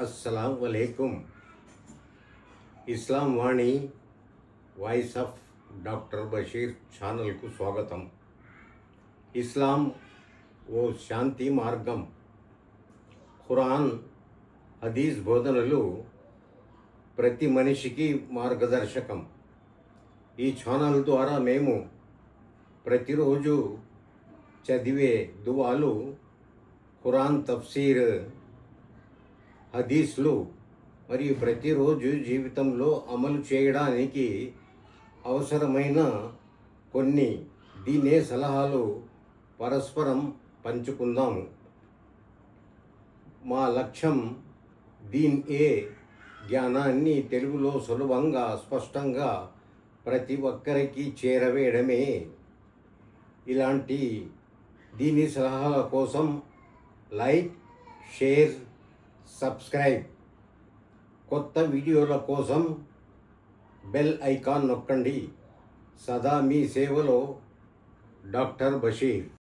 अस्सलाम वालेकुम। ఇస్లాం వాణి voice of doctor Basheer ఛానల్కు స్వాగతం. ఇస్లాం ఓ శాంతి మార్గం. ఖురాన్, హదీస్ బోధనలు ప్రతి మనిషికి మార్గదర్శకం. ఈ ఛానల్ ద్వారా మేము ప్రతిరోజు చదివే దువాలు, ఖురాన్ తఫ్సీర్, హదీస్లు మరియు ప్రతిరోజు జీవితంలో అమలు చేయడానికి అవసరమైన కొన్ని దీనే సలహాలు పరస్పరం పంచుకుందాము. మా లక్ష్యం దీన్ జ్ఞానాన్ని తెలుగులో సులభంగా, స్పష్టంగా ప్రతి ఒక్కరికి చేరవేయడమే. ఇలాంటి దీని సలహాల కోసం లైక్, షేర్, సబ్స్క్రైబ్. కొత్త వీడియోల కోసం బెల్ ఐకాన్ నొక్కండి. సదా మీ సేవలో డాక్టర్ బషీర్.